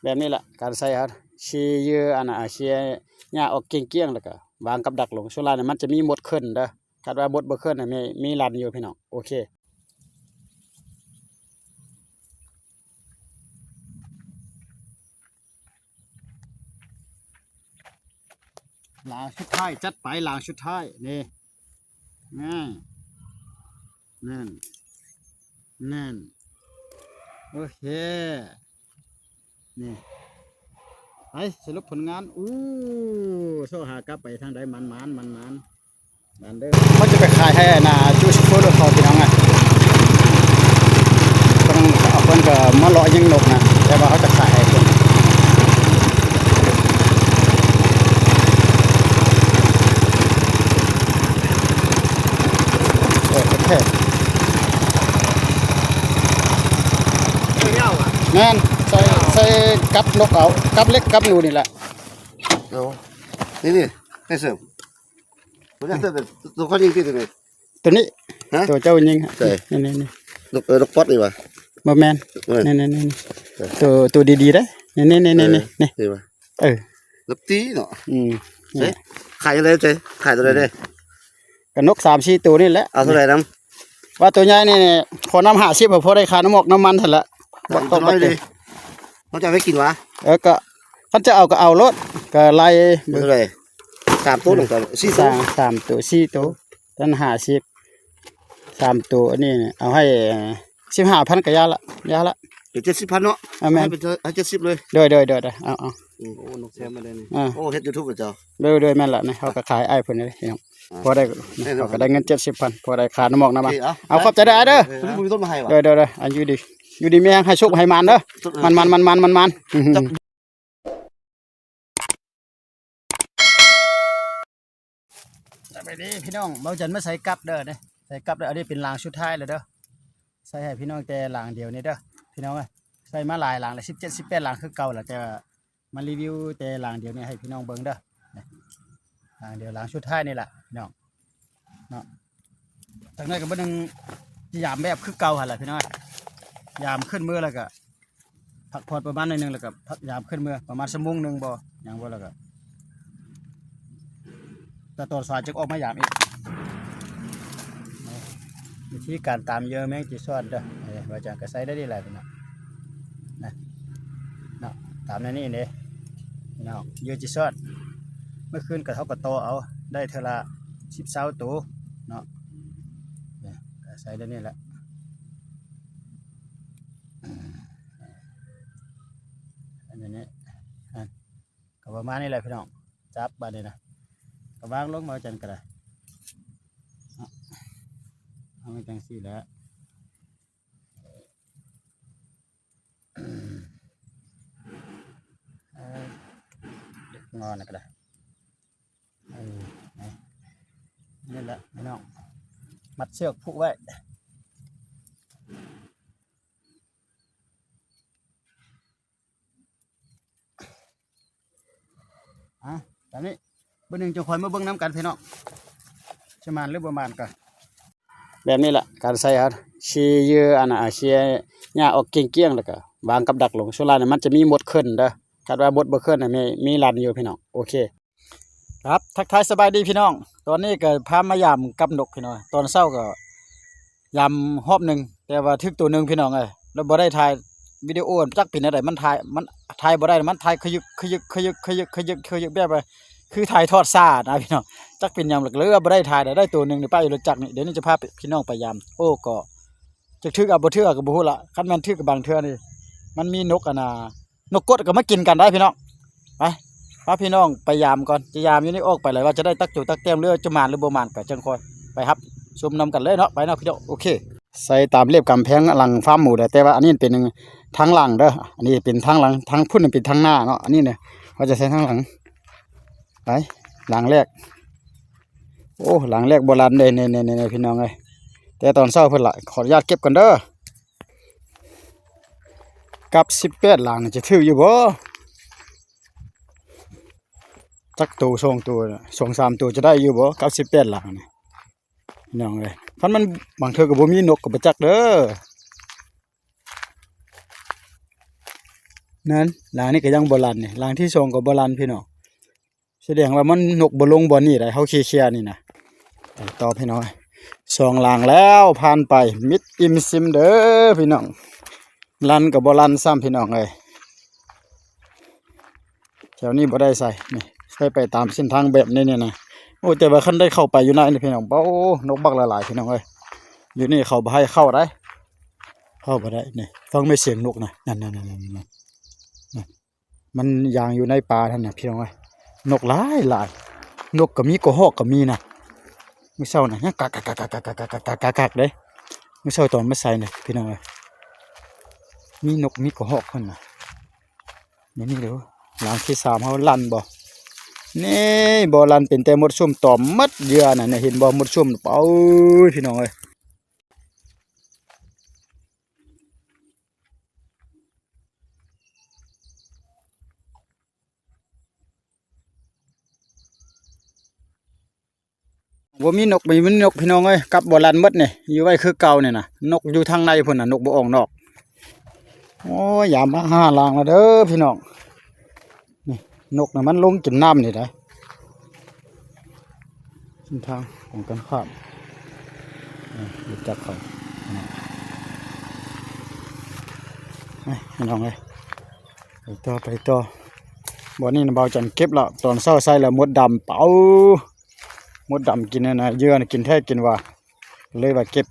แบบนี้แหละการใส่ครับชีเยื่ออันน่ะชีหญ้าออกเกลี้ยงๆแล้วก็วางกับดักลงส่วนลายเนี่ยมันจะมีมดขึ้นเด้อคาดว่าบดบ่ขึ้นน่ะมีรันอยู่พี่น้องโอเคหลางชุดท้ายจัดไปหลางชุดท้ายนี่นั่นนั่นโอเคนี่ไปสรุปผลงานโซหากลับไปทางใดมันเด้อเขาจะไปขายให้นาจูสฟูดเขาพี่น้องอ่ะต้องเอาคนก็มาเลาะยิงนกนะแต่ว่าเขาจะขายให้คนโอเคแม่นใส่กับนกเอากับเล็กกับหนูนี่แหละเดี๋ยวนี่ให้เสริมตัวนี้ตัวเขายิงที่ตัวนี้ตัวนี้ตัวเจ้ายิงนี่ลูกป๊อตดีป่ะบ่แม่นนี่ตัวดีๆได้นี่ลูกตีเนาะขายอะไรเจ๊ขายตัวไหนได้กับนก3-4ตัวนี่แหละเอาตัวไหนน้ำว่าตัวใหญ่นี่พอน้ำ50พอได้ค่าน้ำหมกน้ำมันเถอะละต้องน้อยเลยเขาจะไม่กินวะก็เขาจะเอาก็เอารถก็ไล่เบอร์เลย3 ตัว1 ตัว4 ตัว3 ตัว4 ตัวตั้ง50 3 ตัวนี่เอาให้15,000ก็ยาละเดี๋ยว70,000เนาะให้เป็น70เลยโดยเอาโอ้นกแซมมาเลยนี่โอ้เฮ็ด YouTube เจ้าโดยแม่นละนี่เขาก็ขายไอ้เพิ่นเลยพี่น้องพอได้เขาก็ได้เงิน70,000พอได้ค่าน้ำหมกน้ำมันเอาขอบใจได้เด้อมีต้นมาให้ว่ะโดยอันอยู่ดีแม่ให้โชคให้มันเด้อมันจะไปดิพี่น้องเบาจันมาใส่กับเด้อเนี่ยใส่กับเด้ออันนี้เป็นรางชุดท้ายเลยเด้อใส่ให้พี่น้องแต่รางเดียวนี่เด้อพี่น้องใส่มาหลายรางเลย17-18รางคือเก่าแหละแต่มารีวิวแต่รางเดียวนี่ให้พี่น้องเบิ่งเด้อรางเดียวรางชุดท้ายนี่แหละพี่น้องเนาะจากนั้นก็บ่นึงยามแบบคือเก่าหั่นล่ะพี่น้องยามขึ้นมือแล้วก็พักผ่อนประมาณนึงแล้วก็พักยามขึ้นมือประมาณชั่วโมงนึงบ่อย่างบ่แล้วก็แต่ตอนสายจึงออกมายามอีกวิธีการตามเยอะแมงจีซอดเด้อว่าจังก็ใส่ได้ดีหลายพี่น้องนะตามนี่เด้พี่น้องเยอะจีซอดเมื่อคืนก็เท่ากับโตเอาได้เท่าละ10-20ตัวเนาะใส่ได้นี่แหละอันนี้ก็ประมาณนี้แหละพี่น้องจับบ้านนี้นะก็วางลงมาจันก็ได้เอาไม่จังสี่แล้วงอนก็ได้นี่แหละพี่น้องมัดเชือกผูกไว้แบบนี้เบอร์หนึ่งจะคอยมาเบิ้งน้ำกันพี่น้องชมานหรือประมาณกันแบบนี้แหละการใส่ครับชีเยื่ออันน่ะชีหญ้าออกเกลี้ยงๆแล้วก็วางกับดักลงส่วนลายเนี่ยมันจะมีมดขึ้นเด้อคาดว่าบดบ่ขึ้นน่ะมีรันอยู่พี่น้องโอเคครับทักทายสบายดีพี่น้องตอนนี้ก็พามายามกับนกพี่น้องตอนเช้าก็ยามหอบหนึ่งแต่ว่าทึกตัวหนึ่งพี่น้องแล้วบ่ได้ถ่ายวิดีโอจักเป็นอะไรมันถ่ายบ่ได้มันถ่ายขยึกแบบว่าคือถ่ายทอดซ่านะพี่น้องจักเป็นยามหลักเลือบ่ได้ถ่ายได้ตัวหนึ่งนี่ป้ายรถจักรนี่เดี๋ยวนี้จะพาพี่น้องไปยามโอ้ก็จะทึกเอาบ่ทึกก็บ่ฮู้ละคันแม่นทึกกับบางเทื่อนี่มันมีนกนกกดก็มากินกันได้พี่น้องไปพาพี่น้องไปยามก่อนจะยามอยู่นี่ออกไปเลยว่าจะได้ตักจุตักแต้มเรือจะมานหรือบ่มานก็จังคอยไปครับชมนำกันเลยเนาะไปเนาะพี่น้องโอเคใส่ตามเรียบกำแพงหลังฟาร์มหมูแต่ว่าอันนี้เป็นทางหลังเด้ออันนี้เป็นทางหลังทางพุ่นเป็นทางหน้าเนาะอันนี้เนี่ยเขาจะใช้ทางหลังไปหลังแรกโอ้หลังแรกโบราณเลยเนี่ยพี่น้องเลยแต่ตอนเช้าเพิ่นละขออนุญาตเก็บกันเด้อกับ18หลังจะถืออยู่บ่จักตัว2 ตัว2-3 ตัวจะได้อยู่บ่กับ18หลังนี่พี่น้องเลยพันมันบางเทื่อก็บ่มีนกก็บ่จักเด้อ นั้นหลังนี้ก็ยังบ่ลันนี่หลังที่สองก็บ่ลันพี่น้องแสดงว่ามันนกบ่ลงบ่นี่ได้เฮาเคลียร์นี่นะไปต่อพี่น้องสองหลังแล้วผ่านไปมิดอิ่มซิมเด้อพี่น้องลันก็บ่ลันซ้ำพี่น้องเอ้ยแถวนี้บ่ได้ใส่นี่ใส่ไปตามเส้นทางแบบนี้เนี่ยนะโอ้แต่ว่าคันได้เข้าไปอยู่ในนี่พี่น้องเบ้านกบักหลายๆพี่น้องเอ้ยอยู่นี่เขาบ่ให้เข้าได้เข้าบ่ได้นี่ฟังไม่เสียงนกนะนั่นมันยางอยู่ในป่าท่านน่ะพี่น้องเอ้ยนกหลายนกก็มีกระหอกก็มีนะมื้อเช้าน่ะกักเด้มื้อเช้าตอนมาใส่น่ะพี่น้องเอ้ยมีนกมีกระหอกเพิ่นน่ะนี่เด้อหลังที่3เฮาลั่นบ่นี่บ่ลั่นเป็นแต่มดซุ่มตอมมัดเหยื่อน่ะเห็นบ่มดซุ่มเอ้ยพี่น้องเอ้ยบ่มีนกมีมันนกพี่น้องเอ้ยกลับบ่ลั่นหมดนี่อยู่ไว้คือเก่านี่น่ะนกอยู่ทางในพุ่นน่ะนกบ่ออกนอกโอ้ยอย่ามาหาลางแล้วเด้อพี่น้องนี่นกน่ะมันลงกินน้ำนี่ได้เส้นทางของกันข้ามรู้จักเขาพี่น้องเอ้ยไปต่อบ่นี้น่ะเบาจันเก็บแล้วตอนเช้าใส่แล้วมดดำเป่ามดดำกินนะเหยื่อน่ะกินแท้กินว่าเลยว่าเก็บ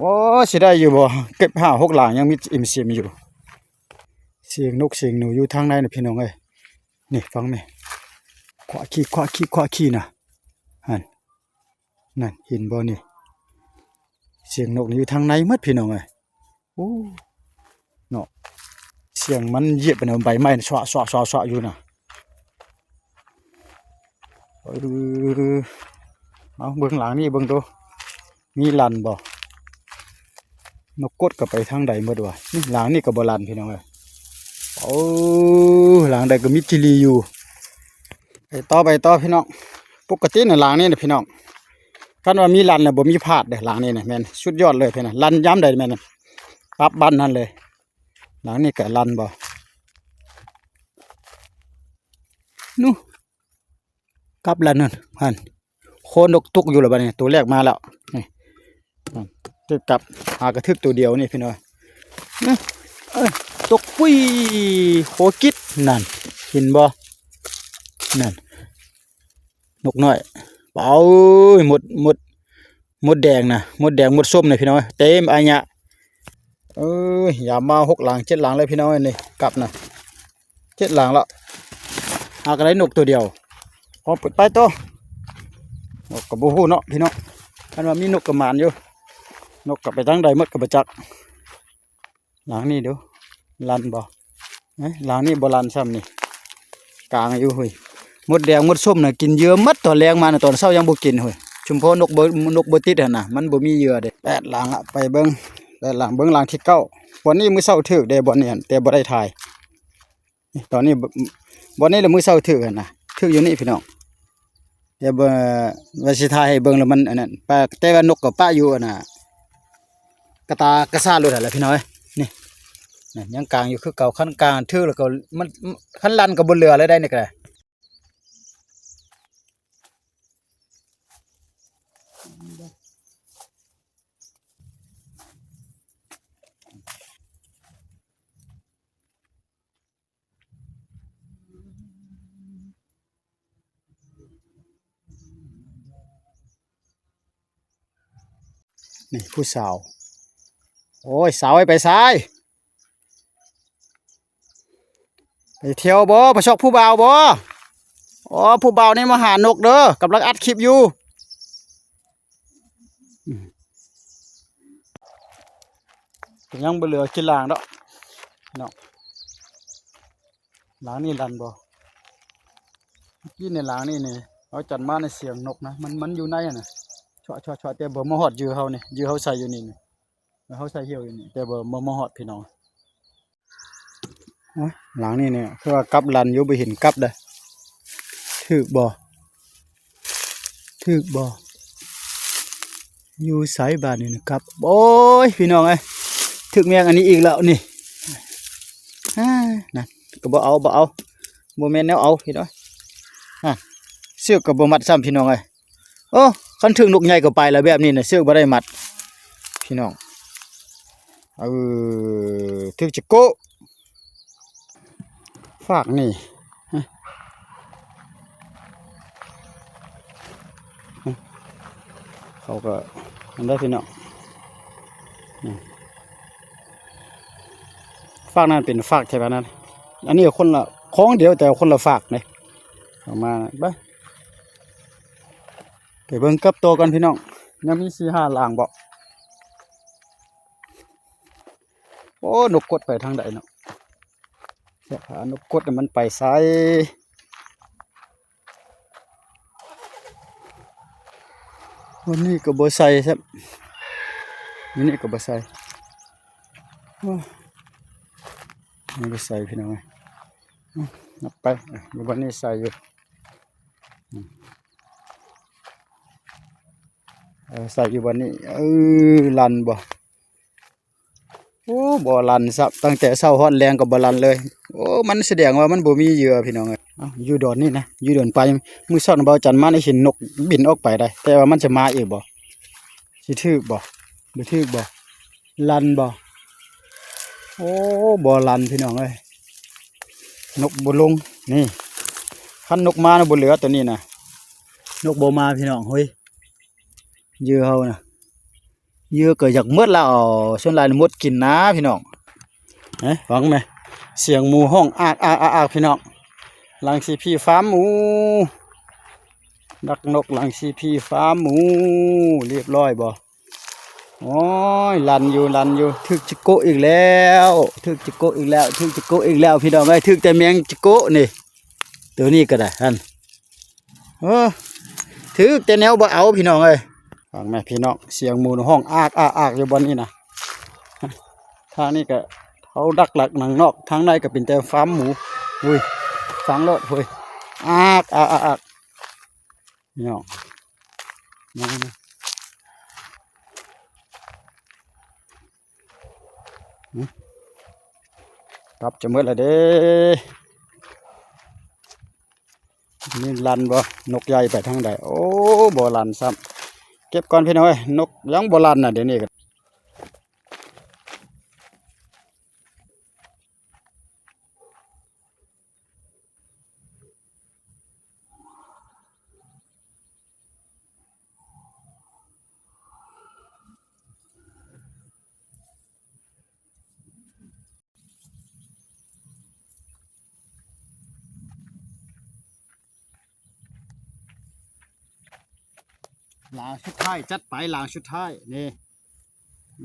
บ่สิได้อยู่บ่เก็บ5-6หลังยังมีอิ่มซิมอยู่เสียงนกเสียงหนูอยู่ทางในน่ะพี่น้องเอ้ยนี่ฟังแม่ควาขี้น่ะหั่นนั่นเห็นบ่นี่เสียงนกนี่อยู่ทางในหมดพี่น้องเอ้ยโอ้เนาะเสียงมันเหยียบไปในใบไม้สวะอยู่น่ะเอาเบิ่งหลังนี่เบิ่งดูมีลันบ่นกกดก็ไปทางใดหมดวะนี่หลังนี่ก็บ่ลันพี่น้องเอ้ยโอ้หลังใดก็มีจิลีอยู่ไปต่อพี่น้องปกติน่ะหลังนี่น่ะพี่น้องคันว่ามีลันน่ะบ่มีพลาดเด้หลังนี่น่ะแม่นสุดยอดเลยพี่น่ะลันย้ำใดแม่นปรับบ้านนั่นเลยหลังนี่ก็ลันบ่นู่กลับแล้วนั่นหั่นโคนนกตุกอยู่แล้วบัดนี้ตัวแรกมาแล้วนี่ตึกกลับหากระทึกตัวเดียวนี่พี่น้อยนะตกปุ้ยโคกิดนั่นเห็นบ่นั่นนกน้อยเป่าหมดแดงนะหมดแดงหมดส้มเลยพี่น้อยเต็มอันยะอย่ามา6หลัง7หลังเลยพี่น้อยนี่กลับนะ7หลังแล้วหากได้นกตัวเดียวพอไปต่อนกกับบูฮู้เนาะพี่น้องคันว่ามีนกกระหมานอยู่นกกลับไปทางใดหมดกับประจักหลังนี่เดี๋ยวลันบ่หลังนี่บ่ลันซ้ำนี่กลางอยู่เฮ้ยหมดแดงหมดส้มน่ะกินเยอะมัดตอนแรงมาน่ะตอนเช้ายังบ่กินเฮ้ยชุมพรนกบ่ติดหั่นน่ะมันบ่มีเหยื่อเด้8หลังอะไปเบิ่ง8หลังเบิ่งหลังที่9วันนี้มื้อเช้าถึกได้บ่เนี่ยแต่บ่ได้ถ่ายตอนนี้บ่นี้ละมื้อเช้าถึกหั่นน่ะถึกอยู่นี่พี่น้องเดี๋ยวว่าสิถ่ายให้เบิ่งแล้วมันอันนั้นป้าแต่ว่านกกับป้าอยู่อันน่ะกระตากระซ่าโลดหั่นแหละพี่น้อยนี่ยังกลางอยู่คือเก่าคันกลางถึกแล้วก็มันคันลันก็บ่เหลือเลยได้นี่ก็ได้นี่ผู้สาวโอ้ยสาวไปซ้ายไปเที่ยวบ่ไปชอกผู้บ่าวบ่อ๋อผู้บ่าวนี่มาหานกเด้อกำลังอัดคลิปอยู่ยังบ่เหลือกินหลางดอกเนาะหลางนี่ลันบ่กินในหลางนี่เอาจัดมาในเสียงนกนะมันอยู่ในน่ะชอแต่บ่มาฮอดยื้อเฮานี่ยื้อเฮาใส่อยู่นี่เฮาใส่เหี่ยวอยู่นี่แต่บ่มาฮอดพี่น้องหลังนี่เนี่ยคือว่ากลับลันอยู่บ่เห็นกลับเด้อถึกบ่อยู่ไสบ้านนี่นะครับโอ้ยพี่น้องเอ้ยถึกแมงอันนี้อีกแล้วนี่ นั่นก็บ่เอาบ่แม่นแนวเอาพี่น้อยเสือกก็บ่มัดซ้ำพี่น้องเอ้ยโอ้คันถึงนกใหญ่ก็ไปแล้วแบบนี้น่ะเสือกบ่ได้มัดพี่น้องถึกจะโกะฝากนี่เขาก็อันได้พี่น้องฝากนั้นเป็นฝากใช่ป่ะนั้นอันนี้คนละของเดียวแต่คนละฝากเลยออกมาไปเบิ่งกับโตกันพี่น้องยังมี4-5หลางบ่โอ้นกกดไปทางใดเนาะเสียหานกกดมันไปไสวันนี้ก็บ่ใส่ครับวันนี้ก็บ่ใส่นี่บ่ใส่พี่น้องนับไปวันนี้ใส่อยู่ใส่อยู่วันนี้ลันบ่โอ้บ่ลันซับตั้งแต่เช้าฮอดแรงก็บ่ลันเลยโอ้มันแสดงว่ามันบ่มีเหยื่อพี่น้องเอ้ยอยู่ดอนนี่นะอยู่ดอนไปมื้อเช้าเบาจันมาได้เห็นนกบินออกไปได้แต่ว่ามันจะมาอีกบ่สิถึกบ่ถึกบ่ลันบ่โอ้บ่ลันพี่น้องเอ้ยนกบ่ลงนี่คันนกมานะบ่เหลือตัวนี้นะนกบ่มาพี่น้องเฮ้ยเหยื่อเฮานะเหยื่อก็อยากหมดแล้วส่วนหลายหมดกินนะพี่น้องฟังไหมเสียงหมูห้องอากพี่น้องหลังซีพีฟาร์มหมูดักนกหลังซีพีฟาร์มหมูเรียบร้อยบ่โอ้ยลันอยู่ถึกจิโกอีกแล้วถึกจิโกอีกแล้วพี่น้องเอ้ยถึกแต่แมงจิโกนี่ตัวนี้ก็ได้ท่านถึกแต่แนวบ่เอาพี่น้องเอ้ยฟังไหมพี่น้องเสียงหมูห้องอากอยู่บนนี้นะทางนี้ก็เขาดักหลักหนังนอกทางในก็เป็นแต่ฟาร์มหมูอุ้ยฟังรถเฮ้ยอากพี่น้องครับจะมืดแล้วเด้นี่ลันบ่นกใหญ่ไปทางใดโอ้บ่ลันซ้ำเก็บก่อนพี่น้อยนกยังบ่ลันน่ะเดี๋ยวนี้กันหลางชุดท้ายจัดไปหลางชุดท้ายนี่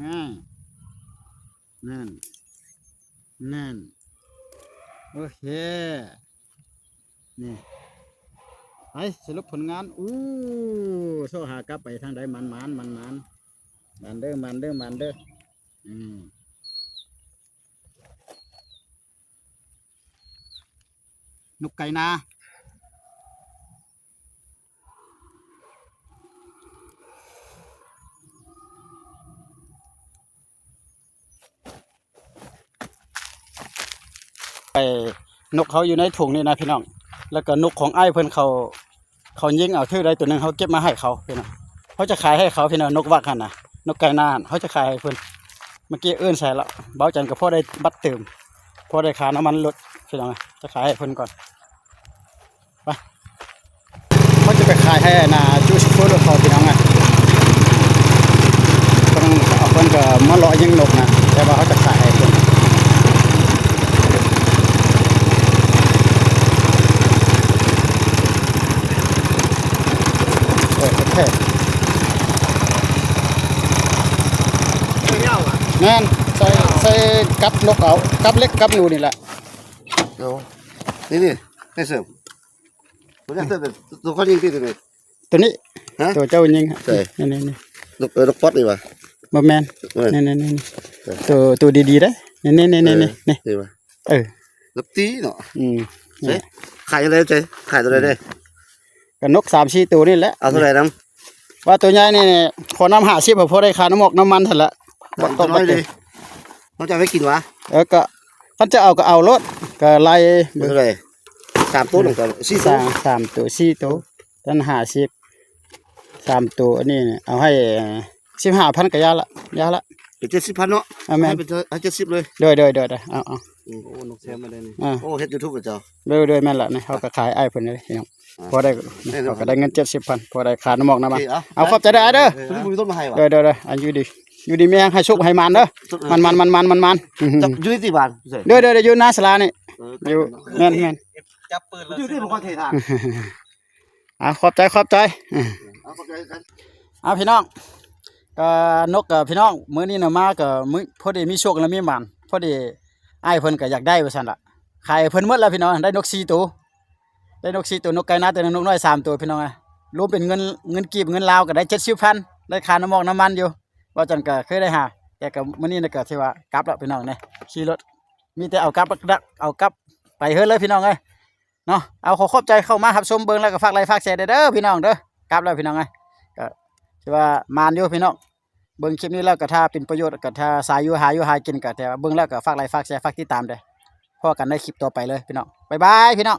นั่นโอเคนี่ไปสรุปผลงานโซ่หากลับไปทางใดมันเด้อนกไก่นาไปนกเขาอยู่ในถุงนี่นะพี่น้องแล้วก็นกของไอ้เพิ่นเขายิงเอาทื่อใดตัวหนึ่งเขาเก็บมาให้เขาพี่น้องเขาจะขายให้เขาพี่น้องนกวักหันนะนกไก่นาเขาจะขายให้เพิ่นเมื่อกี้ใส่ละเบาจันกับพ่อได้บัตรเติมพ่อได้ค่าน้ำมันรถพี่น้องจะขายให้เพิ่นก่อนไปเขาจะไปขายให้นาจูสโฟร์เขาพี่น้องเพิ่นก็มาเลาะยิงนกนะแต่ว่าเขาจะขายให้เพิ่นแม่นใส่กับนกเอากับเล็กกับหนูนี่แหละนี่ให้เสริมตัวนี้ตัวเขายิงที่ตัวนี้ตัวนี้ตัวเจ้ายิงนี่นกป๊อดดีป่ะบ่แม่นนี่ตัวดีๆได้นี่นกตีเนาะขายอะไรเจ๊ขายตัวไหนได้กับนก3-4ตัวนี่แหละเอาเท่าไหร่น้ำว่าตัวใหญ่นี่ขอน้ำ50พอได้ค่าน้ำหมอกน้ำมันเท่าละบ่ต้องไปเลยน้องจะไม่กินวะก็ คันจะเอาก็เอารถก็ไล่ เท่าไหร่3ตัวหนึงก็4 ส ตัว ร้าง3ตัว4ตัวท่าน50 3ตัวอันนี้เนี่ยเอาให้15,000ก็ยาละ เป็น70,000เนาะ เอาแม่น ให้เป็น70เลย เด้อเอา โอ้นกแซมมาได้นี่ อ่า โอ้เฮ็ด YouTube กับเจ้า เด้อแม่นละนี่เฮาก็ขายอ้ายเพิ่นเลยพี่น้องพอได้เขาก็ได้เงิน70,000พอได้ค่าน้ำหมอกน้ำมัน เอาขอบใจเด้อเด้อ ตัวนี้บ่มีต้นมาให้ว่ะ เด้ออันอยู่ดีแม่งให้สุขให้มันเด้อมันจับอยู่ที่บ้านใช่ เด้ออยู่หน้าศาลานี่อยู่แม่น จับปืนแล้ว อยู่ที่บ่ค่อยเททาง ขอบใจ เอาเข้าใจกัน พี่น้องก็นกกับพี่น้องมื้อนี้น่ะมาก็มื้อพอดีมีโชคและมีหมานพอดีอ้ายเพิ่นก็อยากได้ว่าซั่นล่ะขายเพิ่นหมดแล้วพี่น้องได้นก4ตัวนกไก่นาตัวนึงนกน้อย3ตัวพี่น้องรวมเป็นเงินกีบเงินลาวก็ได้70,000ได้ค่าน้ำมอกน้ำมันอยู่ว่าจันก็เคยได้หาแต่ก็มื้อนี้น่ะก็ที่ว่ากลับแล้วพี่น้องนี่ขี่รถมีแต่เอากลับไปเฮ็ดเลยพี่น้องเอ้ยเนาะเอาขอบใจเข้ามารับชมเบิ่งแล้วก็ฝากไลค์ฝากแชร์เด้อพี่น้องเด้อกลับแล้วพี่น้องเอ้ยก็ที่ว่ามานอยู่พี่น้องเบิ่งคลิปนี้แล้วก็ถ้าเป็นประโยชน์ก็ถ้าสายอยู่หากินก็แต่ว่าเบิ่งแล้วก็ฝากไลค์ฝากแชร์ฝากติดตามเด้อพบกันในคลิปต่อไปเลยพี่น้องบ๊ายบายพี่น้อง